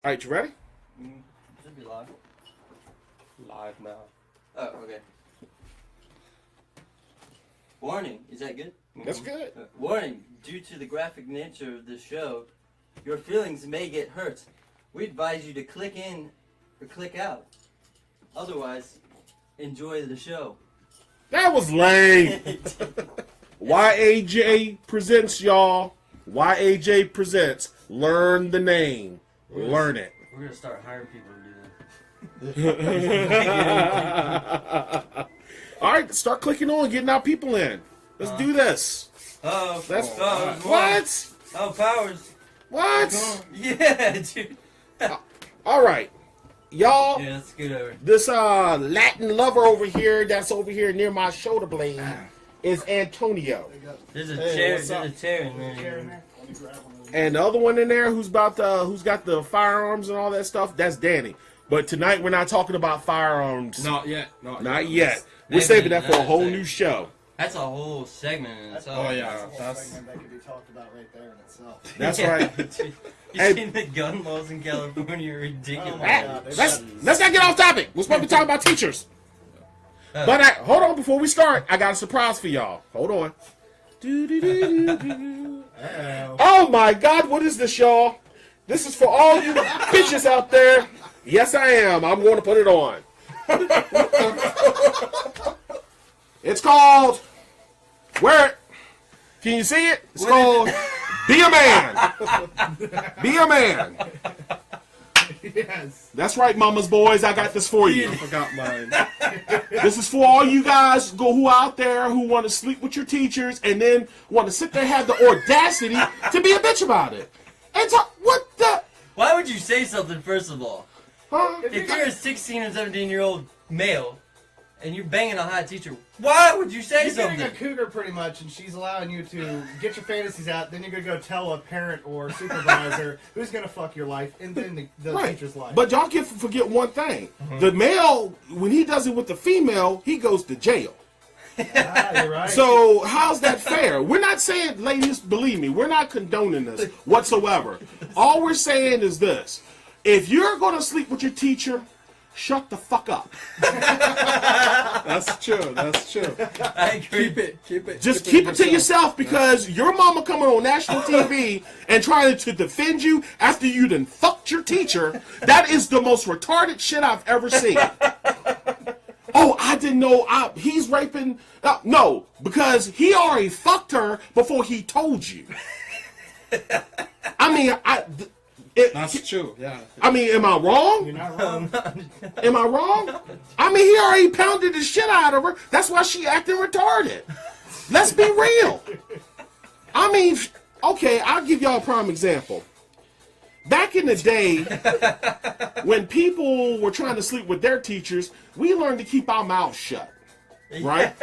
All right, you ready? Should be live. Live now. Oh, okay. Warning, is that good? That's good. Warning, due to the graphic nature of this show, your feelings may get hurt. We advise you to click in or click out. Otherwise, enjoy the show. That was lame. YAJ presents, y'all. YAJ presents. Learn the name. Learn it. We're going to start hiring people to do that. All right, start clicking on, getting our people in. Let's do this. Oh, What? Oh, Powers. What? Yeah, dude. All right, y'all. Yeah, let's get over. This Latin lover over here, that's over here near my shoulder blade, is Antonio. There's a Hey, chair in there. And the other one in there who's got the firearms and all that stuff, that's Danny. But tonight we're not talking about firearms. Not yet. Not yet. We're saving that for a whole new show. That's a whole segment in itself. Oh yeah, That's a segment that could be talked about right there in itself. That's Yeah, right. dude. You Hey. seen the gun laws in California are ridiculous. Oh my God. Let's not get off topic. We're supposed to be talking about teachers. But hold on, before we start, I got a surprise for y'all. Hold on. Oh my God, what is this, y'all? This is for all you bitches out there. Yes, I am. I'm going to put it on. It's called, where? Can you see it? It's called Be a Man. Be a Man. Yes. That's right, mamas, boys. I got this for you. I forgot mine. This is for all you guys who out there who want to sleep with your teachers and then want to sit there and have the audacity to be a bitch about it. And talk, what the? Why would you say something, first of all? Huh? If you're a 16 or 17-year-old male and you're banging a hot teacher, why would you say You're getting something? a cougar pretty much, and she's allowing you to get your fantasies out. Then you're gonna go tell a parent or supervisor who's gonna fuck your life, and then the Right. teacher's life. But y'all forget one thing. The male, when he does it with the female, he goes to jail. You're right. So how's that fair? We're not saying, ladies, believe me, we're not condoning this whatsoever. All we're saying is this. If you're going to sleep with your teacher, shut the fuck up. That's true. I agree. Keep it. Just keep it to yourself, because your mama coming on national TV and trying to defend you after you done fucked your teacher, that is the most retarded shit I've ever seen. Oh, I didn't know he's raping. No, because he already fucked her before he told you. I mean, That's true. Yeah. I mean, am I wrong? You're not wrong. Am I wrong? I mean, he already pounded the shit out of her. That's why she acting retarded. Let's be real. I mean, okay, I'll give y'all a prime example. Back in the day, when people were trying to sleep with their teachers, we learned to keep our mouths shut, right?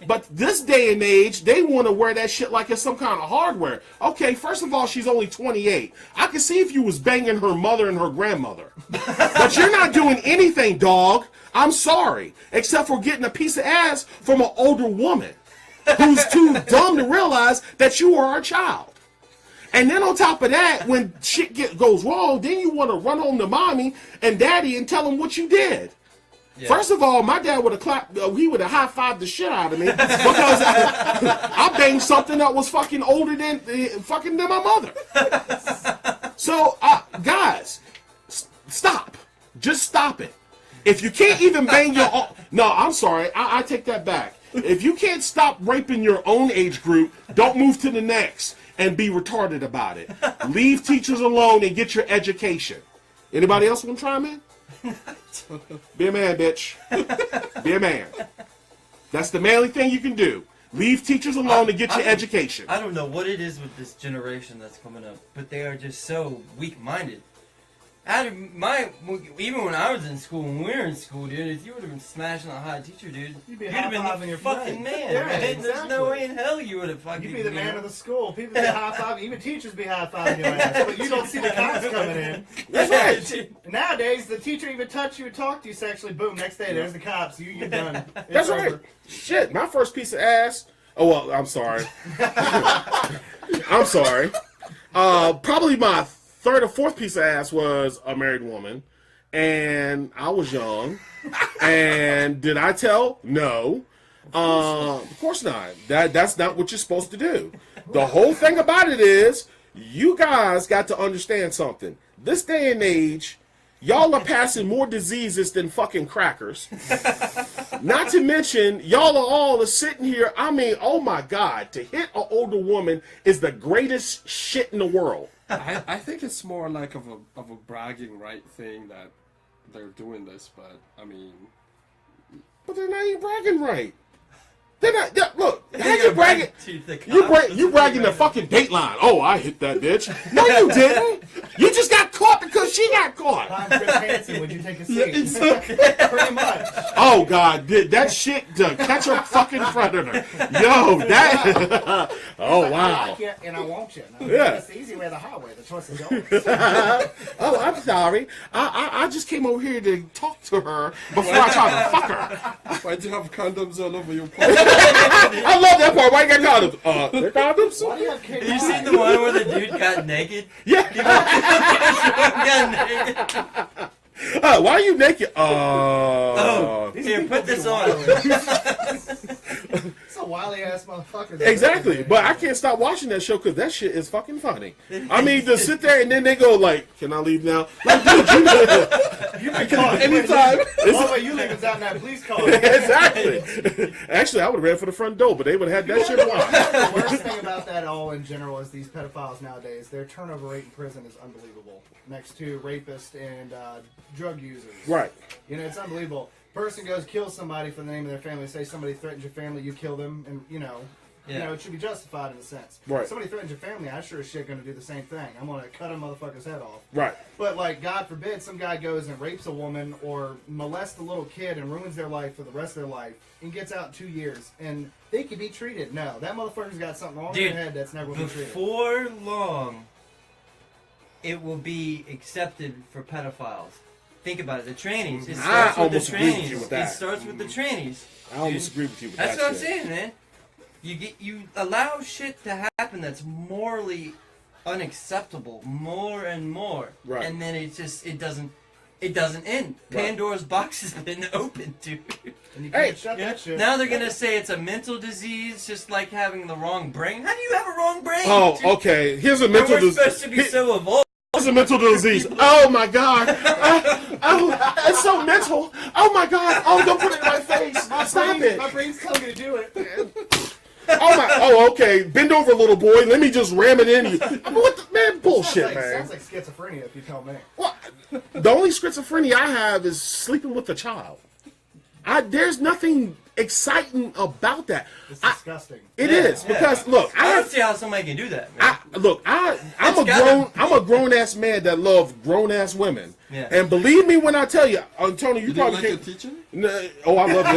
But this day and age, they want to wear that shit like it's some kind of hardware. Okay, first of all, she's only 28. I can see if you was banging her mother and her grandmother. But you're not doing anything, dog. I'm sorry. Except for getting a piece of ass from an older woman who's too dumb to realize that you are a child. And then on top of that, when shit goes wrong, then you want to run home to mommy and daddy and tell them what you did. Yeah. First of all, my dad would have clapped, he would have high-fived the shit out of me because I banged something that was fucking older than my mother. So, guys, stop. Just stop it. If you can't even bang your own... No, I'm sorry. I take that back. If you can't stop raping your own age group, don't move to the next and be retarded about it. Leave teachers alone and get your education. Anybody else want to chime in? Be a man, bitch. Be a man. That's the manly thing you can do. Leave teachers alone and get your education. I don't know what it is with this generation that's coming up, but they are just so weak-minded. Even when I was in school, when we were in school, dude, if you would have been smashing a hot teacher, dude, you'd have been the your fucking man, Yeah, right? exactly. There's no way in hell you would have fucking... You'd be the man of the school. People be high-fiving. Even teachers be high-fiving your ass. But you don't see the cops coming in. That's right. And nowadays, the teacher even touch you and talk to you sexually. Boom, next day, there's the cops. You're done. It's That's over. right. Shit, my first piece of ass... Oh, well, I'm sorry. I'm sorry. Probably my third or fourth piece of ass was a married woman, and I was young. And did I tell? No. Of course not. That's not what you're supposed to do. The whole thing about it is, you guys got to understand something. This day and age, y'all are passing more diseases than fucking crackers. Not to mention, y'all are all sitting here. I mean, oh my God, to hit an older woman is the greatest shit in the world. I think it's more like of a bragging right thing that they're doing this, but I mean, But they're not even bragging right. They're not. Look, how you bragging? You bragging the fucking Dateline. Oh, I hit that bitch. No, you didn't. You just got caught because she got caught. I'm Chris Hansen. Would you take a seat? Pretty much. Oh God, did that shit to catch a fucking predator? Yo, that. Oh wow. I can't, and I won't you. No, Yeah. It's the easy way or the highway. The choice is yours. Oh, I'm sorry. I just came over here to talk to her before I tried to fuck her. why do you have condoms all over your pants? I love that part. Why you got condoms? They're condoms? Why do you have cake? You seen the one where the dude got naked? Yeah. Got naked. Why are you naked? Oh, here, put this on. It's a wily ass motherfucker. Exactly, but I can't stop watching that show because that shit is fucking funny. I mean, to sit there and then they go like, "Can I leave now?" Like, dude, You can call it anytime. Oh, but you leave us out now. Please call it. Exactly. Actually, I would have ran for the front door, but they would have had that shit blocked. The worst thing about that all in general is these pedophiles nowadays. Their turnover rate in prison is unbelievable. Next to rapists and drug users. Right. You know, it's unbelievable. Person goes kill somebody for the name of their family. Say somebody threatens your family, you kill them, and you know, it should be justified in a sense. Right. Somebody threatens your family, I sure as shit gonna do the same thing. I'm gonna cut a motherfucker's head off. Right. But like, God forbid, some guy goes and rapes a woman or molests a little kid and ruins their life for the rest of their life and gets out in 2 years and they can be treated. No, that motherfucker's got something wrong in their head that's never been treated. Before long, it will be accepted for pedophiles. Think about it. The trannies. It I starts with the almost agree with you trannies. with that. It starts with the trannies. I almost agree with you with That's that what I'm shit. saying, man. You allow shit to happen that's morally unacceptable more and more, Right. and then it doesn't end. Right. Pandora's box has been opened, dude. And you can't shut that shit. Now they're gonna say it's a mental disease, just like having the wrong brain. How do you have a wrong brain? Oh, dude? okay. Here's a We're mental supposed to be so evolved. Here's a mental disease. Oh my God. It's so mental. Oh my God. Oh, don't put it in my face. Stop it. My brain's telling me to do it. Oh, okay. Bend over, little boy. Let me just ram it in you. What the, man? Bullshit, Sounds man. like schizophrenia if you tell me. What? The only schizophrenia I have is sleeping with a child. There's nothing exciting about that. It's disgusting. It is because look, I don't see how somebody can do that, man. I'm a grown ass man that loves grown ass women. Yeah. And believe me when I tell you, Tony, you You probably like your can't. teacher? Oh, I love them.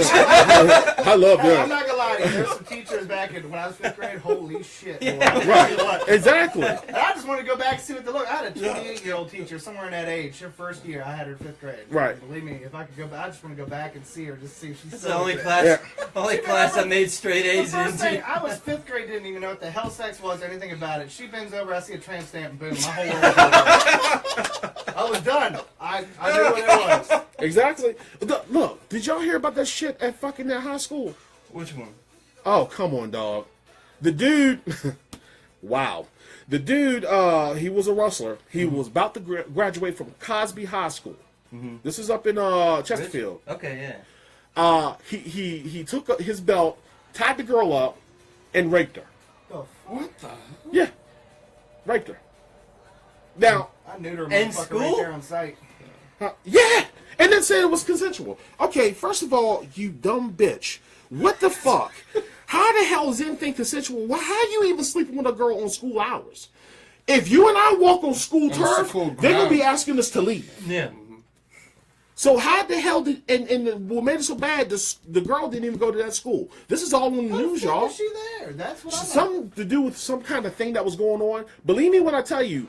I love Hey, I'm them. not gonna lie to you. There's some teachers back in when I was 5th grade. Holy shit! Boy. Right. Exactly. And I just wanted to go back and see what they look. I had a 28-year-old teacher somewhere in that age. Her first year, I had her 5th grade. Right. And believe me, if I could go back, I just want to go back and see her, just see if she's That's still the only there. class, Yeah. class I made straight The A's first thing, into. I was 5th grade, didn't even know what the hell sex was or anything about it. She bends over, I see a tramp stamp, and boom, my whole world was over. I was done. I knew what it was. Exactly. Look, did y'all hear about that shit at fucking that high school? Which one? Oh, come on, dog. The dude, wow. The dude, he was a wrestler. He was about to graduate from Cosby High School. This is up in Chesterfield. Okay, yeah. He took his belt, tied the girl up, and raped her. The What the? Yeah, raped her. Now, I knew her In motherfucker school? right there on site. yeah, and then said it was consensual. Okay, first of all, you dumb bitch. What the fuck? How the hell is anything consensual? Why, how you even sleeping with a girl on school hours? If you and I walk on school turf, school they're gonna be ground. asking us to leave. Yeah. So how the hell did and what made it so bad? The girl didn't even go to that school. This is all in the news, How y'all. was she there? That's what I'm Something to do with some kind of thing that was going on. Believe me when I tell you,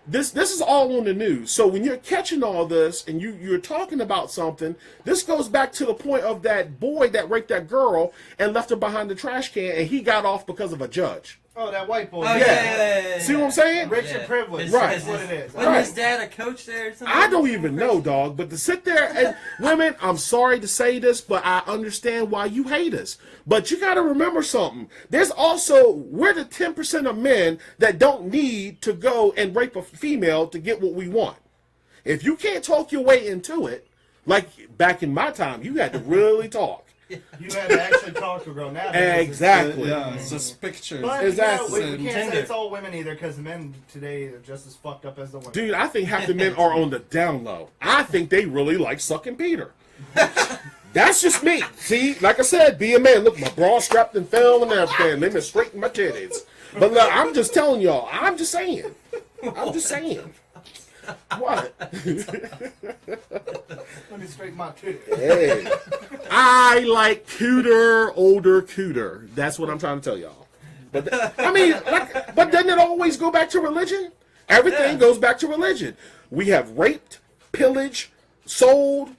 this is all on the news. So when you're catching all this and you're talking about something, this goes back to the point of that boy that raped that girl and left her behind the trash can, and he got off because of a judge. Oh, that white boy. Oh, Yeah. See what I'm saying? Rich Yeah. and privileged. Right. That's what it is. Wasn't Right. his dad a coach there or something? I don't even know, dog. But to sit there and women, I'm sorry to say this, but I understand why you hate us. But you got to remember something. There's also, we're the 10% of men that don't need to go and rape a female to get what we want. If you can't talk your way into it, like back in my time, you had to really talk. You had to actually talk to a girl now. Exactly. Yeah, it's just pictures. But Exactly. we can't Tinder. say it's all women either, because the men today are just as fucked up as the women. Dude, I think half the men are on the down low. I think they really like sucking Peter. That's just me. See, like I said, be a man. Look, my bra strapped and fell and everything. Let me straighten my titties. But look, I'm just telling y'all. I'm just saying. I'm just saying. What? Let me straighten my titty. Hey. I like cooter, older cooter. That's what I'm trying to tell y'all. But I mean, like, but doesn't it always go back to religion? Everything goes back to religion. We have raped, pillaged, sold,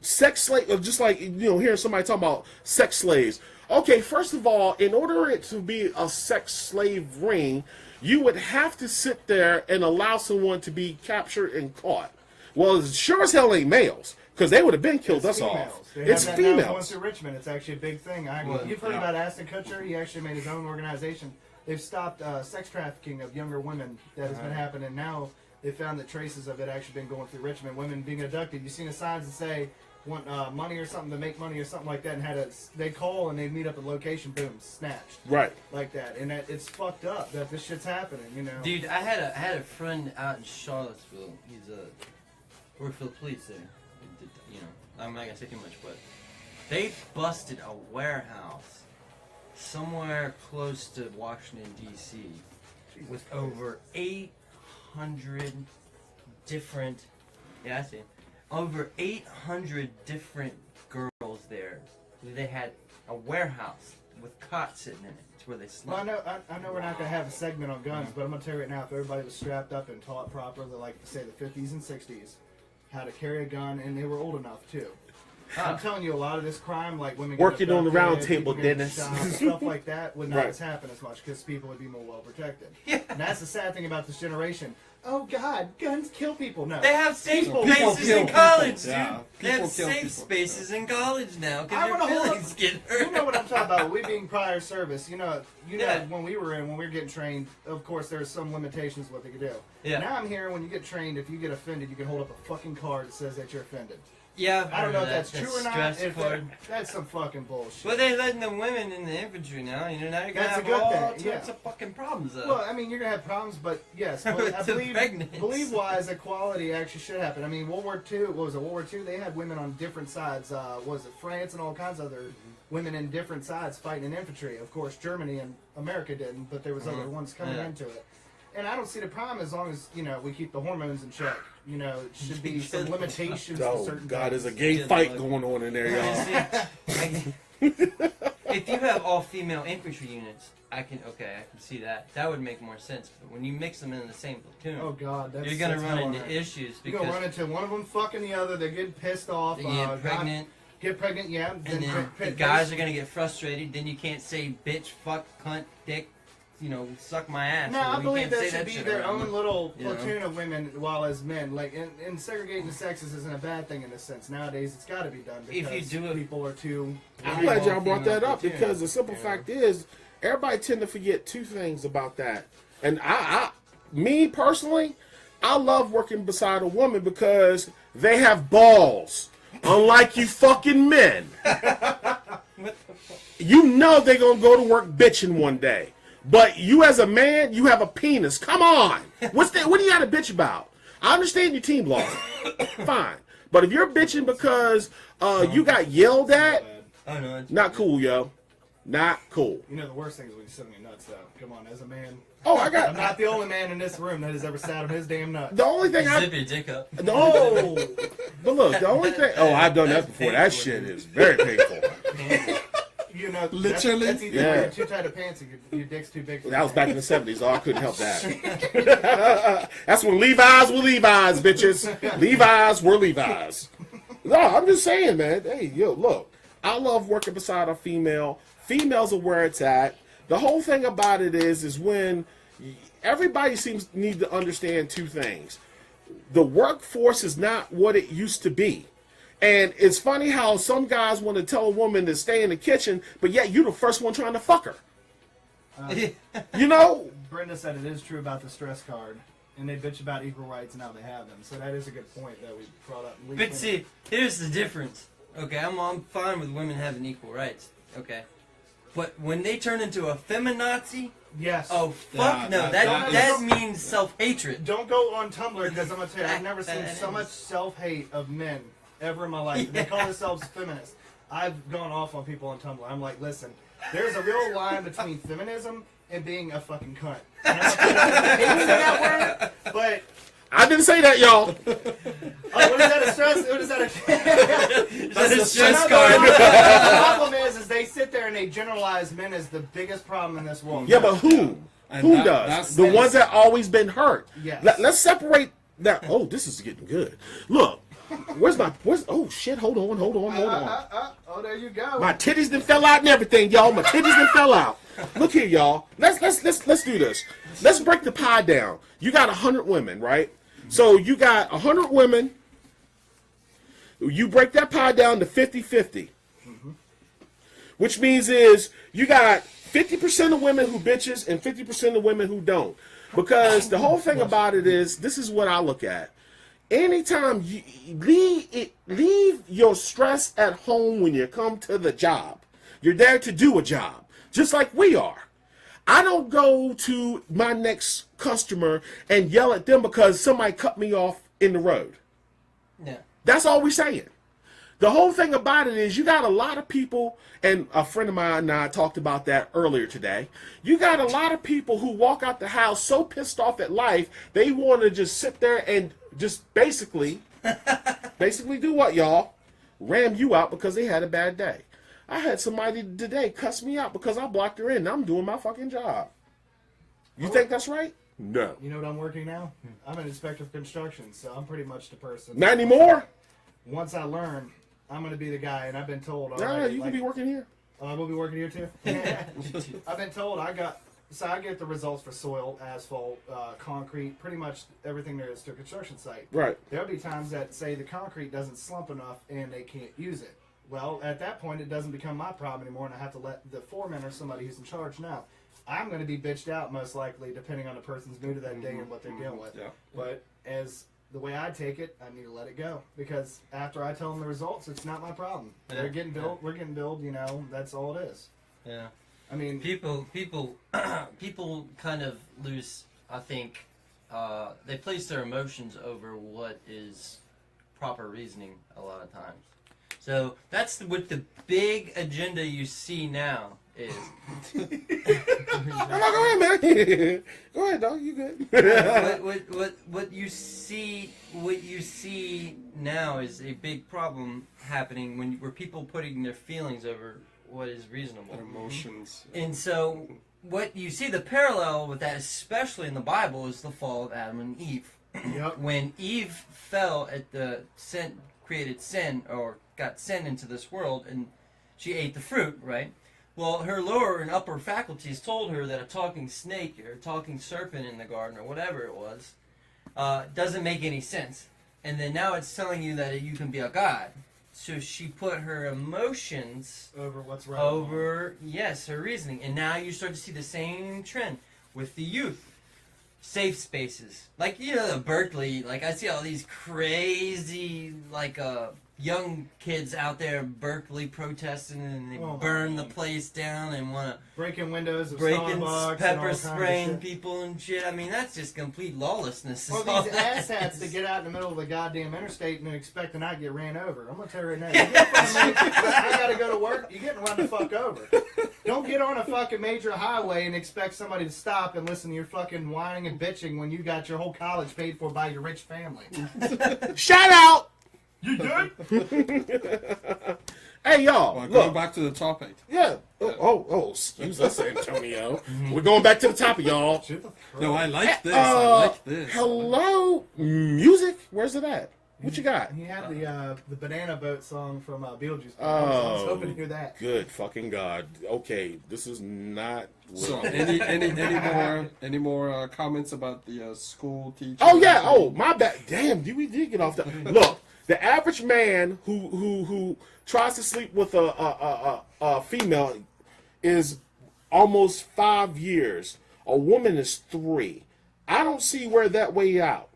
sex slave. Just like hearing somebody talk about sex slaves. Okay, first of all, in order it to be a sex slave ring, you would have to sit there and allow someone to be captured and caught. Well, it sure as hell ain't males, because they would have been killed us off. It's Going females. through Richmond, it's actually a big thing. You've heard about Ashton Kutcher? He actually made his own organization. They've stopped sex trafficking of younger women that has been happening. Now they found that traces of it actually been going through Richmond. Women being abducted. You've seen the signs that say want money or something to make money or something like that, and they call and they meet up at location, boom, snatched. Right. Like that, and it's fucked up that this shit's happening. Dude, I had a friend out in Charlottesville. He's worked for the police there. I'm not gonna say too much, but they busted a warehouse somewhere close to Washington D.C. with over 800 different. Yeah, I see. Over 800 different girls there. They had a warehouse with cots sitting in it. It's where they slept. Well, I know we're not going to have a segment on guns, but I'm going to tell you right now, if everybody was strapped up and taught properly, like say the 50s and 60s, how to carry a gun, and they were old enough too. I'm telling you, a lot of this crime, like women Working on the round abducted, table, people getting Dennis. shot, stuff like that, would not Right. as happen as much because people would be more well protected. Yeah. And that's the sad thing about this generation. Oh God, guns kill people. No, They have safe People spaces kill in people. college, dude. Yeah. They have People kill safe people. spaces in college now I because wanna your hold feelings get hurt. You know what I'm talking about. We being prior service. Yeah. When we were getting trained, of course there's some limitations what they could do. Yeah. Now I'm hearing when you get trained, if you get offended, you can hold up a fucking card that says that you're offended. Yeah, I don't know if that. that's true or not. Stress If card. that's some fucking bullshit. Well, they're letting the women in the infantry now. Now you're gonna That's a have good all thing, types yeah. of fucking problems. Well, I mean, you're gonna have problems, but yes, but I To believe pregnant. wise equality actually should happen. I mean, World War II, what was it? World War II, they had women on different sides. Was it France and all kinds of other women in different sides fighting in infantry? Of course, Germany and America didn't, but there was other ones coming into it. And I don't see the problem as long as we keep the hormones in check. It should be some limitations to Oh certain God, things. there's a gay fight going on in there, y'all. If you have all female infantry units, I can see that. That would make more sense. But when you mix them in the same platoon, Oh God, that's you're gonna that's run hell into on earth. issues You're because gonna run into one of them fucking the other. They're getting pissed off. they get pregnant, Get pregnant, yeah. and then the guys are gonna get frustrated. Then you can't say bitch, fuck, cunt, dick. Suck my ass. No, I You believe can't say that should be shit their around own them. little You know? platoon of women, while as men. Like, and segregating the sexes isn't a bad thing in a sense. Nowadays, it's got to be done If because you do it- people are too. I'm glad y'all brought that up platoon. because the simple fact is, everybody tend to forget two things about that. And me personally, I love working beside a woman because they have balls, unlike you fucking men. You know they're gonna go to work bitching one day. But you as a man, you have a penis. Come on. What do you got to bitch about? I understand your team lost. Fine. But if you're bitching because you got yelled at, Oh no, it's not cool, yo. Not cool. The worst thing is when you sit on your nuts, though. Come on, as a man. Oh, I I'm got not the only man in this room that has ever sat on his damn nuts. the only thing Zip your dick up. No. But look, the only thing. Oh, I've done that before. That shit is very painful. Literally? That's either Yeah. you're too tight a pants or your dick's too big for That was back in the 70s. Oh, I couldn't help that. That's when Levi's were Levi's, bitches. Levi's were Levi's. No, I'm just saying, man. Hey, yo, look. I love working beside a female. Females are where it's at. The whole thing about it is when everybody seems need to understand two things. The workforce is not what it used to be. And it's funny how some guys want to tell a woman to stay in the kitchen, but yet you're the first one trying to fuck her. You know? Brenda said it is true about the stress card. And they bitch about equal rights and how they have them. So that is a good point that we brought up. But see, here's the difference. Okay, I'm fine with women having equal rights. Okay. But when they turn into a feminazi, yes. Oh, fuck no. That means self-hatred. Don't go on Tumblr because I'm going to tell you, I've never seen so much self-hate of men ever in my life. They call themselves feminists. I've gone off on people on Tumblr. I'm like, listen, there's a real line between feminism and being a fucking cunt. And I'm not saying that word, but I didn't say that, y'all. what is that a stress? What is that a That's a stress card. The problem is they sit there and they generalize men as the biggest problem in this world. Yeah, but who? Who does? The ones that always been hurt. Yes. Let's separate that. Oh, this is getting good. Look, where's oh shit, hold on. Oh, there you go. My titties done fell out and everything, y'all. My titties done fell out. Look here, y'all. Let's do this. Let's break the pie down. You got 100 women, right? So you got 100 women. You break that pie down to 50-50. Which means is you got 50% of women who bitches and 50% of women who don't. Because the whole thing about it is, this is what I look at. Anytime you leave your stress at home when you come to the job. You're there to do a job, just like we are. I don't go to my next customer and yell at them because somebody cut me off in the road. Yeah. That's all we're saying. The whole thing about it is you got a lot of people, and a friend of mine and I talked about that earlier today. You got a lot of people who walk out the house so pissed off at life, they want to just sit there and just basically do what, y'all? Ram you out because they had a bad day. I had somebody today cuss me out because I blocked her in and I'm doing my fucking job. You think that's right? No. You know what I'm working now? I'm an inspector of construction, so I'm pretty much the person. Not anymore? Once I learn, I'm going to be the guy, and I've been told No, already. you can be working here. I will be working here too? I've been told I get the results for soil, asphalt, concrete, pretty much everything there is to a construction site. Right. There'll be times that say the concrete doesn't slump enough and they can't use it. Well, at that point, it doesn't become my problem anymore, and I have to let the foreman or somebody who's in charge now. I'm going to be bitched out most likely, depending on the person's mood of that day and what they're dealing with. Yeah. But as the way I take it, I need to let it go, because after I tell them the results, it's not my problem. Yeah. They're getting billed. We're getting billed. You know, that's all it is. Yeah. I mean, People kind of lose, I think, they place their emotions over what is proper reasoning a lot of times. So that's what the big agenda you see now is. Go ahead, man. Go ahead, dog. You good? What you see now is a big problem happening where people putting their feelings over what is reasonable. Their emotions. And so what you see the parallel with that, especially in the Bible, is the fall of Adam and Eve. Yep. When Eve fell at the created sin, or got sin into this world, and she ate the fruit, right? Well, her lower and upper faculties told her that a talking snake or a talking serpent in the garden, or whatever it was, doesn't make any sense. And then now it's telling you that you can be a god. So she put her emotions over what's right. over, yes, her reasoning. And now you start to see the same trend with the youth. Safe spaces. Like, you know, Berkeley, like, I see all these crazy, like, young kids out there in Berkeley protesting, and they burn the place down and want to breaking windows of breaking, Starbucks, pepper and spraying people and shit. I mean, that's just complete lawlessness. Well, these asshats that get out in the middle of the goddamn interstate and expect to not get ran over. I'm gonna tell you right now. You get in front of me, I gotta go to work. You're getting run the fuck over. Don't get on a fucking major highway and expect somebody to stop and listen to your fucking whining and bitching when you got your whole college paid for by your rich family. Shout out. You good? Hey, y'all. Well, Look. going back to the topic. Yeah. Excuse us, Antonio. We're going back to the topic, y'all. No, I like this. I like this. Hello, music. Where's it at? What you got? He had the Banana Boat song from Beetlejuice. I was Oh, hoping to hear that. good fucking God. Okay, this is not... So any more comments about the school teacher? Oh, yeah. Oh, my bad. Damn, we did get off that. Look, the average man who tries to sleep with a female is almost 5 years. A woman is 3. I don't see where that way out.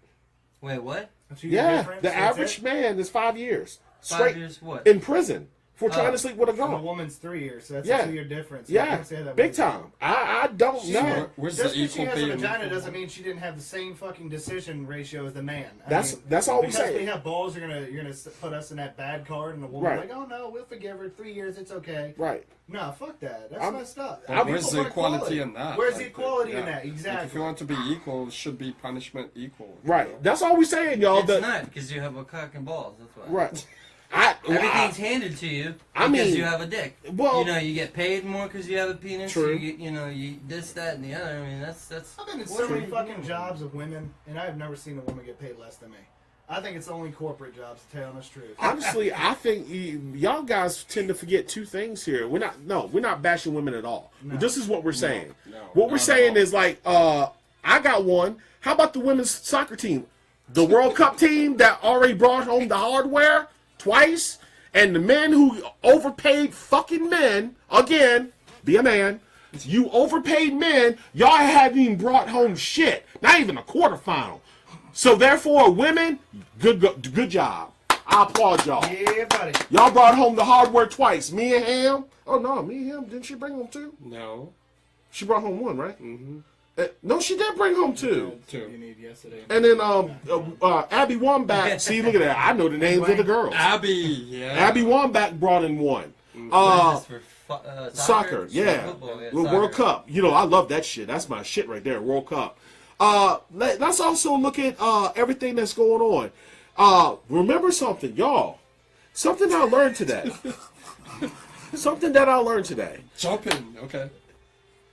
Wait, what? Yeah, the average man is 5 years. 5 years what? In prison for trying to sleep with a And a girl. woman's 3 years, so that's Yeah. a 2-year difference. So I Yeah, can't say that big way. time. I don't know. Where's Just the because she equal has a pay? vagina doesn't mean she didn't have the same fucking decision ratio as the man. That's all we because say. we have balls, you're gonna put us in that bad card, and the woman's Right. like, oh no, we'll forgive her. 3 years, it's okay. Right. No, fuck that. That's I'm- messed up. But People where's the want equality in that? Where's Like, the equality in yeah. that? Like, Exactly. if you want to be equal, it should be punishment equal. you Right. know? That's all we saying, y'all. It's not, because you have a cock and balls. That's why. Right. Everything's handed to you I because mean, you have a dick. well- you know, you get paid more because you have a penis. True. You get, you this, that, and the other. I mean, that's. I've been in so many fucking jobs of women, and I've never seen a woman get paid less than me. I think it's only corporate jobs, to tell you the truth. Honestly, I think y'all guys tend to forget two things here. We're not bashing women at all. No. This is what we're saying. no, what not we're at saying all. is like, I got one. How about the women's soccer team? The World Cup team that already brought home the hardware twice, and the men who overpaid fucking men, again, be a man. You overpaid men, y'all haven't even brought home shit. Not even a quarterfinal. So therefore, women, good job. I applaud y'all. Yeah, buddy. Y'all brought home the hardware twice. Me and Ham. Oh no, me and Ham. Didn't she bring home 2? No. She brought home 1, right? Mm-hmm. No, she did bring home 2. Two. You need yesterday. And then Abby Wambach. See, look at that. I know the names of the girls. Abby, yeah. Abby Wambach brought in 1. What is this for Soccer, yeah. Football, yeah, World soccer. Cup. You know, I love that shit. That's my shit right there, World Cup. Let's also look at everything that's going on. Remember something, y'all. Something I learned today. Something that I learned today. Jumping, okay.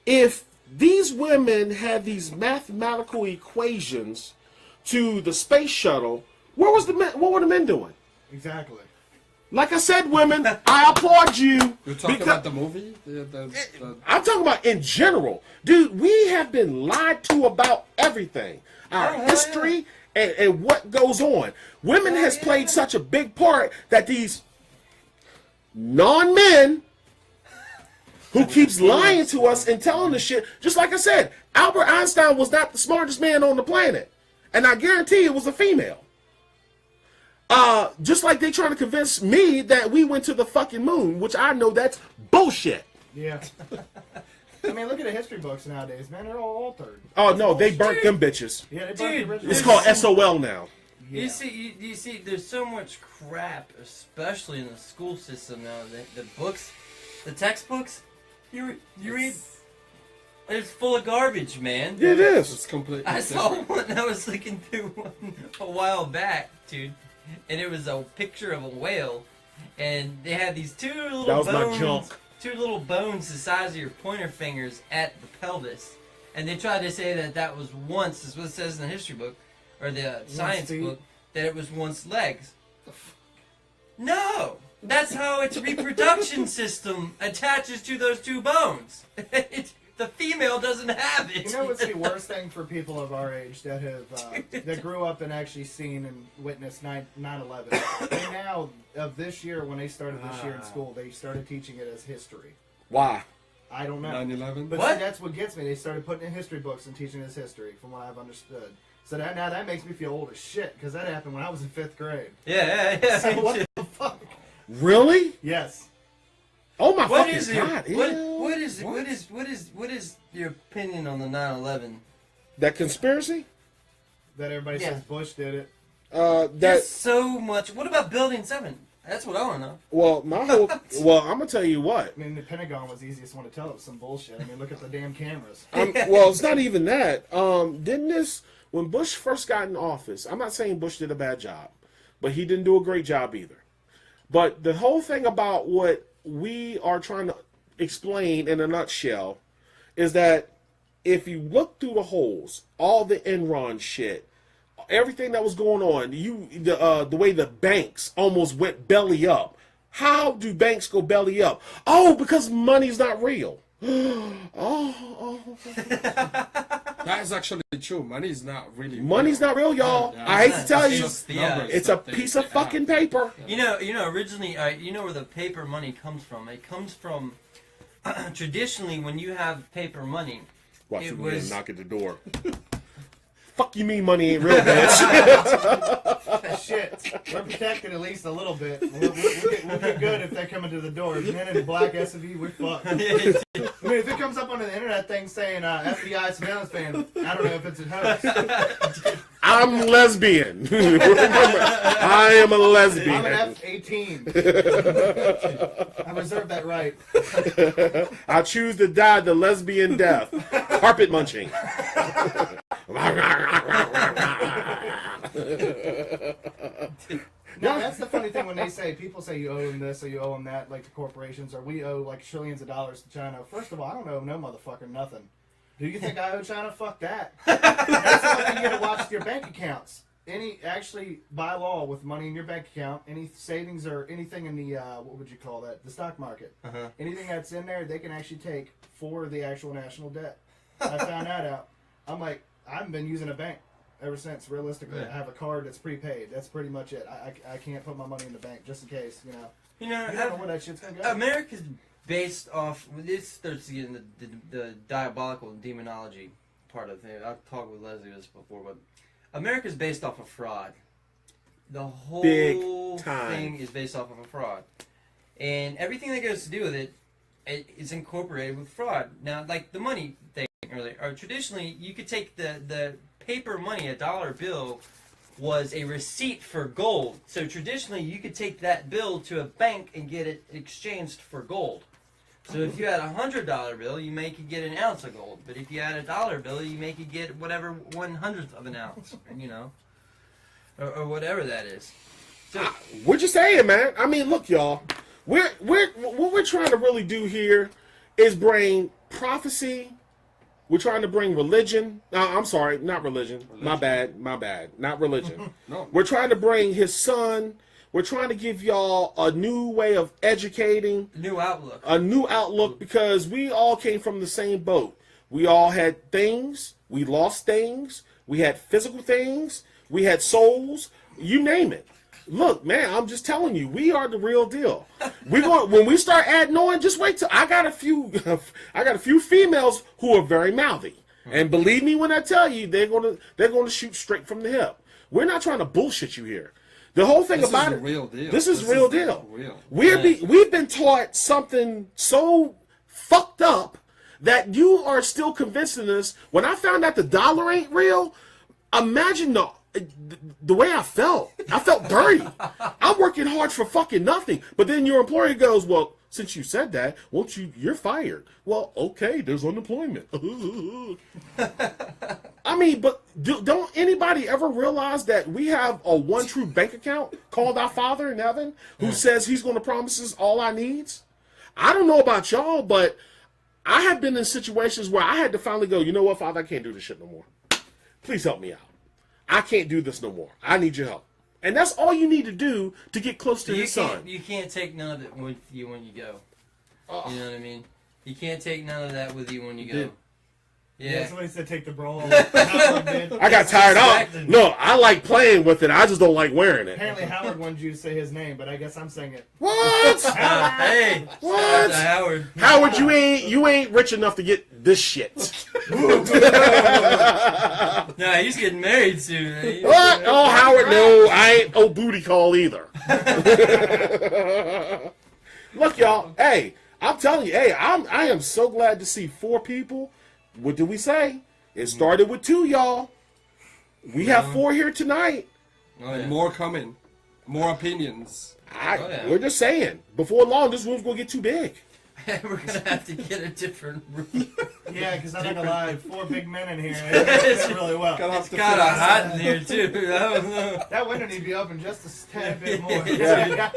If these women had these mathematical equations to the space shuttle, what were the men doing? Exactly. Like I said, women, I applaud you. You're talking about the movie? I'm talking about in general. Dude, we have been lied to about everything. Our Oh, hell history and what goes on. Women has played such a big part that these non-men who keeps lying to us and telling us shit, just like I said, Albert Einstein was not the smartest man on the planet. And I guarantee it was a female. Just like they trying to convince me that we went to the fucking moon, which I know that's bullshit. Yeah. I mean, look at the history books nowadays, man. They're all altered. Oh no, they burnt them bitches. Yeah, they burnt Dude, the original. It's called SOL now. Yeah. You see, there's so much crap, especially in the school system now. The books, the textbooks, you read, it's full of garbage, man. It is. It's completely I saw different. one. I was looking through one a while back, dude, and it was a picture of a whale, and they had these two little That was my bones, junk. two little bones the size of your pointer fingers at the pelvis, and they tried to say that was once. This is what it says in the history book or the science feet? book, that it was once legs. No, that's how its reproduction system attaches to those two bones. The female doesn't have it. You know what's the worst thing for people of our age that have that grew up and actually seen and witnessed 9/11? They now of this year, when they started this year in school, they started teaching it as history. Why? I don't know. 9/11? But What? see, that's what gets me. They started putting in history books and teaching us history, from what I've understood. So that makes me feel old as shit, because that happened when I was in 5th grade. Yeah. So what the fuck? Really? Yes. Oh my What fucking is your god! what is your opinion on the 9/11? That conspiracy? That everybody Yeah. says Bush did it. That There's so much. What about Building 7? That's what I want to know. well, my whole well, I'm gonna tell you what. I mean, the Pentagon was the easiest one to tell it was some bullshit. I mean, look at the damn cameras. Well, it's not even that. Didn't this when Bush first got in office? I'm not saying Bush did a bad job, but he didn't do a great job either. But the whole thing about what we are trying to explain in a nutshell is that if you look through the holes, all the Enron shit, everything that was going on, the way the banks almost went belly up. How do banks go belly up? Oh, because money's not real. Oh. That is actually true. Money is not really. Money's not real, y'all. Yeah. I hate to tell you, Yeah. it's a piece of fucking paper. You know, originally, you know where the paper money comes from. It comes from traditionally when you have paper money. Watch It him was- knock at the door. Fuck you mean money ain't real, bitch? Shit, we're protected at least a little bit. We'll get good if they're coming to the door. If men in black SUV, we're fucked. I mean, if it comes up on the internet thing saying FBI surveillance fan, I don't know if it's a hoax. I'm lesbian. Remember, I am a lesbian. I'm an F-18. I reserve that right. I choose to die the lesbian death. Carpet munching. No, that's the funny thing when they say, people say you owe them this or you owe them that, like the corporations, or we owe like trillions of dollars to China. First of all, I don't owe no motherfucker nothing. Do you think I owe China? Fuck that. That's the one thing you gotta watch your bank accounts. Actually, by law, with money in your bank account, any savings or anything in the, what would you call that? The stock market. Uh-huh. Anything that's in there, they can actually take for the actual national debt. I found that out. I'm like, I haven't been using a bank ever since. Realistically, Yeah. I have a card that's prepaid. That's pretty much it. I can't put my money in the bank just in case, you know. You know, You don't know where that shit's gonna go. America's based off. This starts to get into the diabolical demonology part of things. I've talked with Leslie this before, but America's based off of fraud. The whole Big time. thing is based off of a fraud, and everything that goes to do with it is incorporated with fraud. Now, like the money thing earlier, or traditionally, you could take the paper money, a dollar bill, was a receipt for gold. So traditionally, you could take that bill to a bank and get it exchanged for gold. So if you had a $100 bill, you may could get an ounce of gold. But if you had a dollar bill, you may could get whatever 1/100th of an ounce, you know, or whatever that is. So We're just saying, man. I mean, look, y'all. What we're trying to really do here is bring prophecy. We're trying to bring religion. I'm sorry, not religion. My bad. Not religion. No. We're trying to bring his son. We're trying to give y'all a new way of educating, new outlook. a new outlook, because we all came from the same boat. We all had things. We lost things. We had physical things. We had souls. You name it. Look, man, I'm just telling you, we are the real deal. When we start adding on, just wait till I got a few females who are very mouthy. And believe me when I tell you, they're gonna shoot straight from the hip. We're not trying to bullshit you here. The whole thing This about is it, the real deal. this is real deal. Real. We've been taught something so fucked up that you are still convincing us. When I found out the dollar ain't real, imagine the way I felt. I felt dirty. I'm working hard for fucking nothing. But then your employer goes, well, since you said that, you're fired. Well, okay, there's unemployment. I mean, but don't anybody ever realize that we have a one true bank account called our Father in heaven who says he's going to promise us all our needs? I don't know about y'all, but I have been in situations where I had to finally go, you know what, Father, I can't do this shit no more. Please help me out. I can't do this no more. I need your help. And that's all you need to do to get close to his son. You can't take none of it with you when you go. Oh. You know what I mean? You can't take none of that with you when you go. Did. Yeah. Somebody said take the brawl. Howard did. I got tired Exactly. of No, I like playing with it. I just don't like wearing it. Apparently Howard wanted you to say his name, but I guess I'm saying it. What? Hey, What? shout out to Howard. Howard, you ain't rich enough to get this shit. Nah, he's getting married soon. What? Oh, Howard, no, I ain't no booty call either. Look, y'all. Hey, I'm telling you. Hey, I am so glad to see 4 people. What did we say? It started with 2, y'all. We have 4 here tonight. Oh, And yeah. more coming. More opinions. Oh, yeah. We're just saying. Before long, this room's gonna get too big. We're gonna have to get a different room. Yeah, because I'm not gonna lie, 4 big men in here. It's really well. Gonna have It's to kind of figure hot in here too. I don't know. That window needs to be open just a tad bit more. Yeah.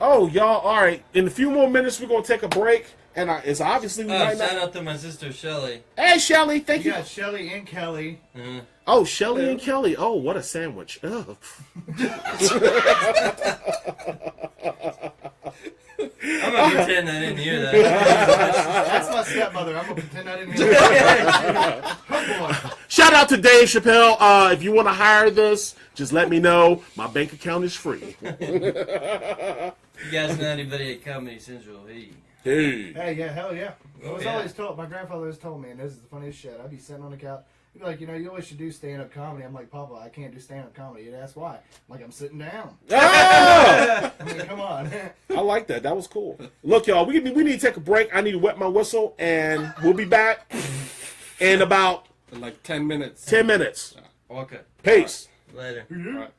Oh, y'all, all right. In a few more minutes, we're going to take a break. And it's obviously we might shout not... out to my sister Shelly. Hey, Shelly, thank you. You got Shelly and Kelly. Oh, Shelly and Kelly. Oh, what a sandwich. Ugh. I'm going to pretend I didn't hear that. That's my stepmother. I'm going to pretend I didn't hear that. Oh, boy. Shout out to Dave Chappelle. If you want to hire this, just let me know. My bank account is free. You guys know anybody at Comedy Central? Hey. Hey, yeah, hell yeah. I was yeah. always told, my grandfather always told me, and this is the funniest shit, I'd be sitting on the couch, he'd be like, you always should do stand-up comedy. I'm like, Papa, I can't do stand-up comedy. He'd ask why. I'm like, I'm sitting down. Ah! I mean, come on. I like that. That was cool. Look, y'all, we need to take a break. I need to wet my whistle, and we'll be back in about... In like 10 minutes. 10 minutes. Okay. Peace. Later. All right.